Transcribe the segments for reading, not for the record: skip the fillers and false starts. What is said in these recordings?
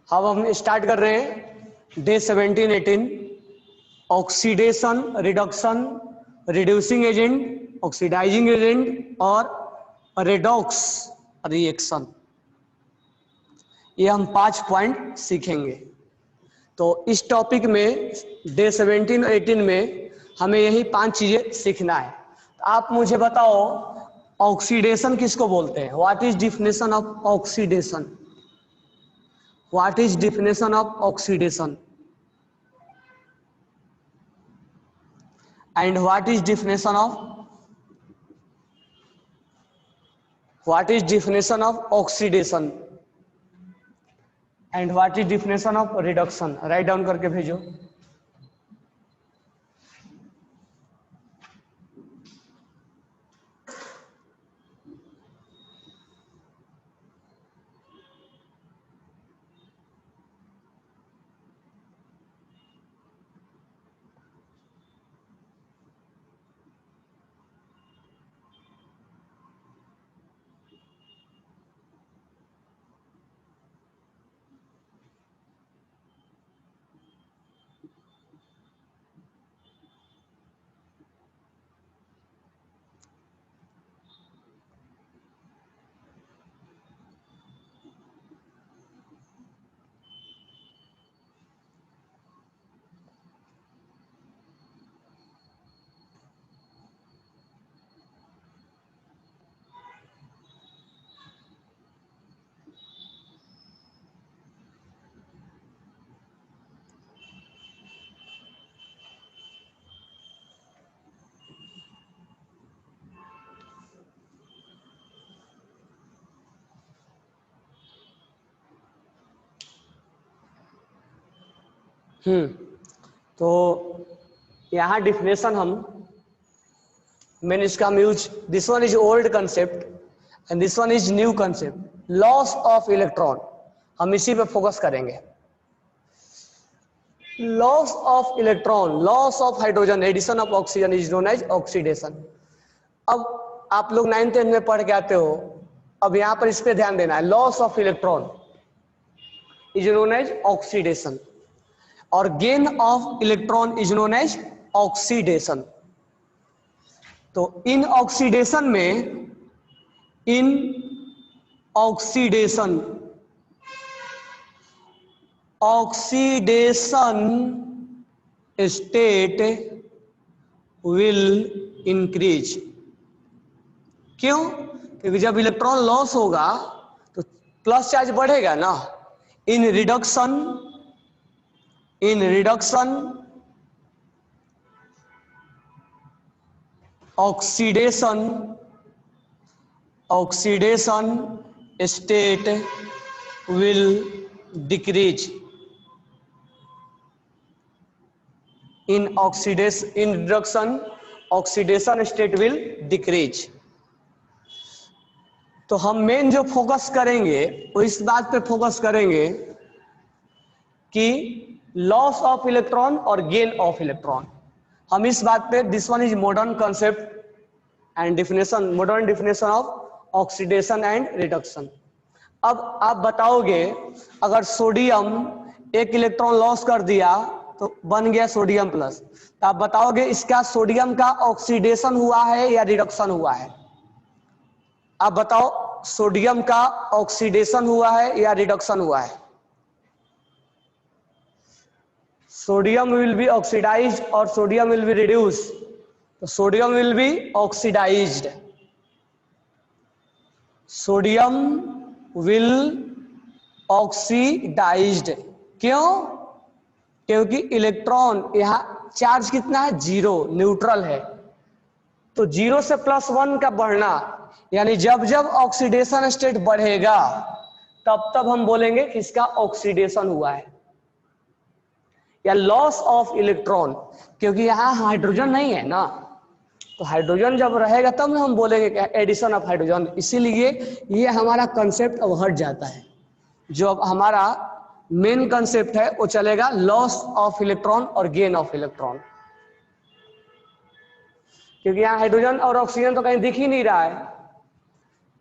अब हम स्टार्ट कर रहे हैं day 17-18 oxidation, reduction, reducing agent, oxidising agent और रेडॉक्स रिएक्शन। ये हम 5 पॉइंट सीखेंगे। तो इस टॉपिक में डे 17 और 18 में हमें यही 5 चीजें सीखना है। तो आप मुझे बताओ ऑक्सीडेशन किसको बोलते हैं? What is definition of oxidation? What is definition of oxidation and what is definition of oxidation and what is definition of reduction? Right down करके भेजो। तो यहाँ डिफिनेशन मैंने इसका use, this one is old concept and this one is new concept, loss of electron. हम इसी पे focus करेंगे। Loss of electron, loss of hydrogen, addition of oxygen is known as oxidation. अब आप लोग 9th 10th में पढ़ के आते हो, अब यहाँ पर इस पे ध्यान देना है। Loss of electron is known as oxidation और gain of electron is known as oxidation. तो in oxidation state will increase. क्यों? क्योंकि जब इलेक्ट्रॉन लॉस होगा तो प्लस चार्ज बढ़ेगा ना। इन reduction oxidation state will decrease. In reduction oxidation state will decrease. तो हम मेन जो फोकस करेंगे वो इस बात पे फोकस करेंगे कि लॉस ऑफ इलेक्ट्रॉन और गेन ऑफ इलेक्ट्रॉन। हम इस बात पे, this one is modern concept and definition, modern definition of oxidation and reduction. अब आप बताओगे अगर सोडियम एक इलेक्ट्रॉन लॉस कर दिया तो बन गया सोडियम प्लस, तो आप बताओगे इसका सोडियम का ऑक्सीडेशन हुआ है या रिडक्शन हुआ है? आप बताओ, सोडियम का ऑक्सीडेशन हुआ है या रिडक्शन हुआ है? सोडियम विल बी ऑक्सीडाइज्ड और सोडियम विल बी रिड्यूस। तो sodium will be oxidised. Sodium will oxidised. क्यों? क्योंकि इलेक्ट्रॉन यहाँ चार्ज कितना है? 0, न्यूट्रल है। तो 0 से +1 का बढ़ना, यानी जब जब ऑक्सीडेशन स्टेट बढ़ेगा तब तब हम बोलेंगे कि इसका ऑक्सीडेशन हुआ है या लॉस ऑफ इलेक्ट्रॉन। क्योंकि यहाँ हाइड्रोजन नहीं है ना, तो हाइड्रोजन जब रहेगा तब हम बोलेंगे एडिशन ऑफ हाइड्रोजन। इसीलिए ये हमारा कंसेप्ट अब हट जाता है। जो अब हमारा मेन कंसेप्ट है वो चलेगा लॉस ऑफ इलेक्ट्रॉन और गेन ऑफ इलेक्ट्रॉन। क्योंकि यहाँ हाइड्रोजन और ऑक्सीजन तो कहीं दिख ही नहीं रहा है,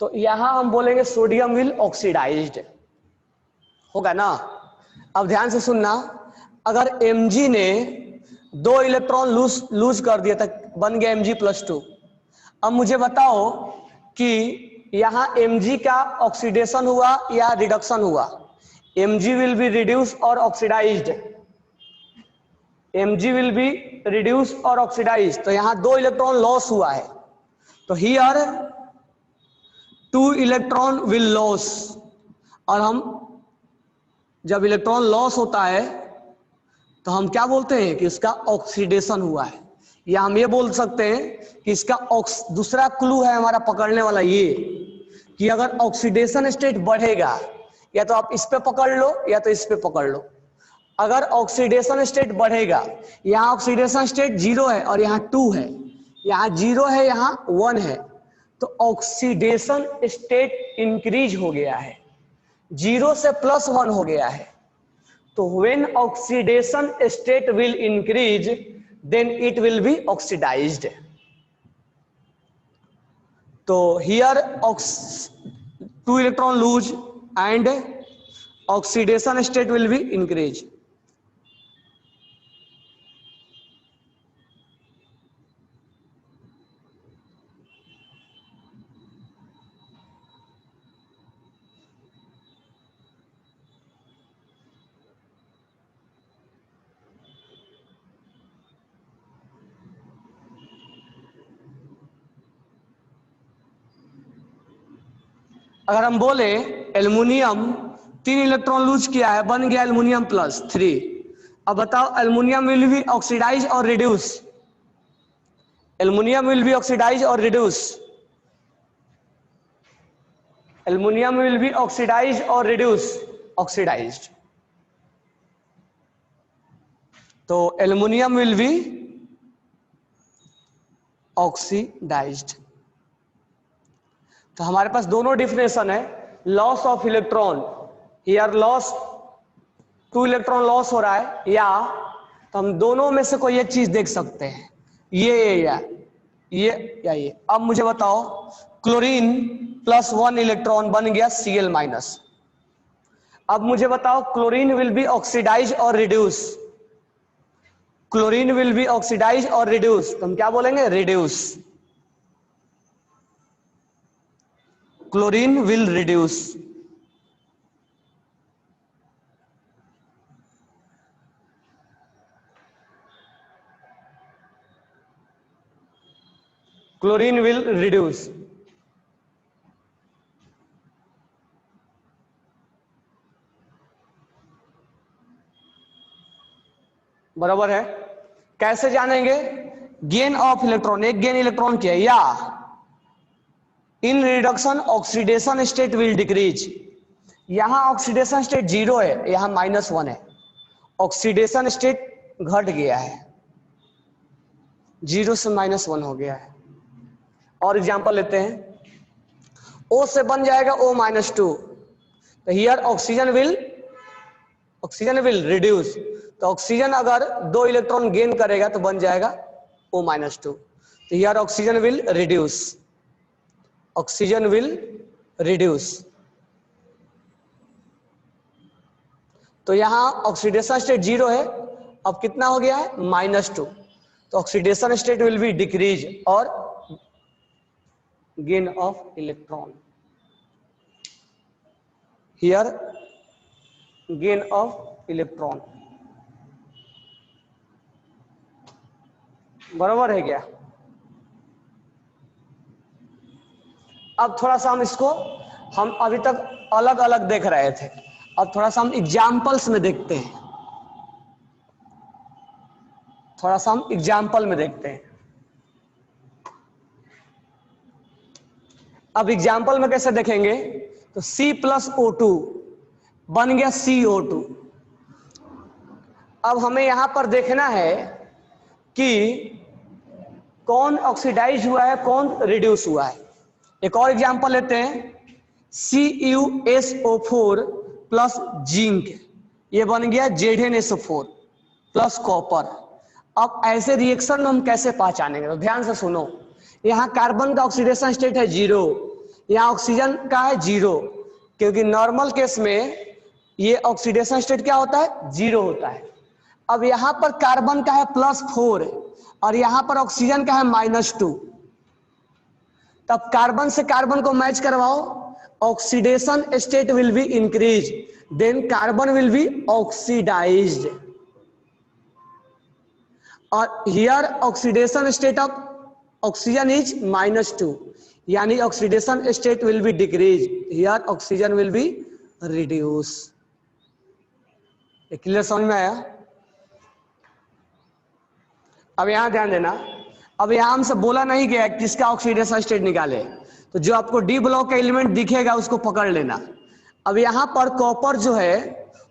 तो यहां हम बोलेंगे सोडियम विल ऑक्सीडाइज्ड, होगा ना। अब ध्यान से सुनना, अगर Mg ने 2 इलेक्ट्रॉन लूज कर दिया तक बन गया Mg+2। अब मुझे बताओ कि यहां Mg का ऑक्सीडेशन हुआ या रिडक्शन हुआ? Mg विल बी रिड्यूस और oxidised, Mg will be reduce और ऑक्सीडाइज, तो यहां 2 इलेक्ट्रॉन लॉस हुआ है, तो हियर 2 इलेक्ट्रॉन विल लॉस। और हम जब इलेक्ट्रॉन लॉस होता है तो हम क्या बोलते हैं कि इसका ऑक्सीडेशन हुआ है, या हम ये बोल सकते हैं कि इसका दूसरा क्लू है हमारा पकड़ने वाला ये कि अगर ऑक्सीडेशन स्टेट बढ़ेगा, या तो आप इस पे पकड़ लो या तो इस पे पकड़ लो, अगर ऑक्सीडेशन स्टेट बढ़ेगा, यहाँ ऑक्सीडेशन स्टेट 0 है और यहाँ 2 है, यहाँ 0 है यहाँ 1 है, तो ऑक्सीडेशन स्टेट इंक्रीज हो गया है, 0 से +1 हो गया है। तो when oxidation state will increase, then it will be oxidized. तो here 2 electron lose and oxidation state will be increase. अगर हम बोले एल्युमिनियम 3 इलेक्ट्रॉन लूज किया है, बन गया एल्युमिनियम +3। अब बताओ एल्युमिनियम विल बी ऑक्सीडाइज और reduce, aluminium will be oxidise और reduce, aluminium will be oxidise और रिड्यूस, ऑक्सीडाइज्ड। तो एल्युमिनियम विल बी ऑक्सीडाइज्ड। तो हमारे पास दोनों डिफिनेशन है, loss of electron, here loss 2 electron loss हो रहा है, या तो हम दोनों में से कोई एक चीज देख सकते हैं, ये या ये। अब मुझे बताओ क्लोरीन +1 इलेक्ट्रॉन बन गया Cl-। अब मुझे बताओ क्लोरीन विल बी ऑक्सीडाइज और reduce, chlorine will be oxidise और रिड्यूस, तो हम क्या बोलेंगे? Reduce, chlorine will reduce. Chlorine will reduce. बराबर है। कैसे जानेंगे? गेन ऑफ इलेक्ट्रॉन, एक गेन इलेक्ट्रॉन किया, या in reduction oxidation state will decrease, यहां ऑक्सीडेशन स्टेट 0 है, यहां -1 है, ऑक्सीडेशन स्टेट घट गया है, 0 से -1 हो गया है। और एग्जांपल लेते हैं, O से बन जाएगा O-2, तो हियर ऑक्सीजन विल रिड्यूस, तो ऑक्सीजन अगर 2 इलेक्ट्रॉन गेन करेगा तो बन जाएगा O-2, तो here oxygen will reduce, oxygen will reduce. तो यहां ऑक्सीडेशन स्टेट 0 है, अब कितना हो गया है? -2, तो oxidation state will be decrease और gain of electron, here gain of electron. बराबर है क्या? अब थोड़ा सा हम अभी तक अलग अलग देख रहे थे, अब थोड़ा सा हम एग्जाम्पल्स में देखते हैं, थोड़ा सा हम एग्जाम्पल में देखते हैं। अब एग्जाम्पल में कैसे देखेंगे? तो C+O2 बन गया CO2। अब हमें यहां पर देखना है कि कौन ऑक्सीडाइज हुआ है, कौन रिड्यूस हुआ है। एक और एग्जांपल लेते हैं, CuSO4 प्लस जिंक, ये बन गया ZnSO4 प्लस कॉपर। अब ऐसे रिएक्शन हम कैसे पहचानेंगे? तो ध्यान से सुनो, यहाँ कार्बन का ऑक्सीडेशन स्टेट है 0, यहाँ ऑक्सीजन का है 0, क्योंकि नॉर्मल केस में ये ऑक्सीडेशन स्टेट क्या होता है, 0 होता है। अब यहां पर कार्बन का है +4 और यहां पर ऑक्सीजन का है -2, तब कार्बन से कार्बन को मैच करवाओ, oxidation state will be increase, then carbon will be oxidised, और here oxidation state of oxygen is -2, यानी oxidation state will be decrease, here oxygen will be reduce. Clear समझ में आया? अब यहां ध्यान देना, अब यहां हमसे बोला नहीं गया किसका ऑक्सीडेशन स्टेट निकाले, तो जो आपको डी ब्लॉक का एलिमेंट दिखेगा उसको पकड़ लेना। अब यहां पर कॉपर जो है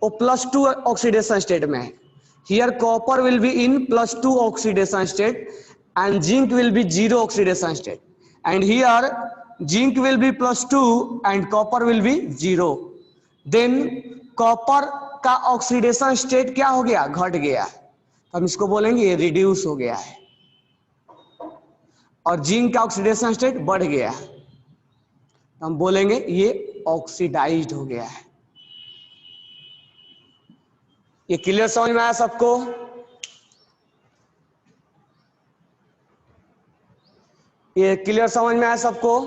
वो +2 ऑक्सीडेशन स्टेट में है, here copper will be in +2 oxidation state and zinc will be 0 oxidation state, and here zinc will be +2 and copper will be 0, than copper का ऑक्सीडेशन स्टेट क्या हो गया, घट गया, हम इसको बोलेंगे रिड्यूस हो गया है, और जिंक का ऑक्सीडेशन स्टेट बढ़ गया है, हम बोलेंगे ये ऑक्सीडाइज्ड हो गया है। ये क्लियर समझ में आया सबको? ये क्लियर समझ में आया सबको?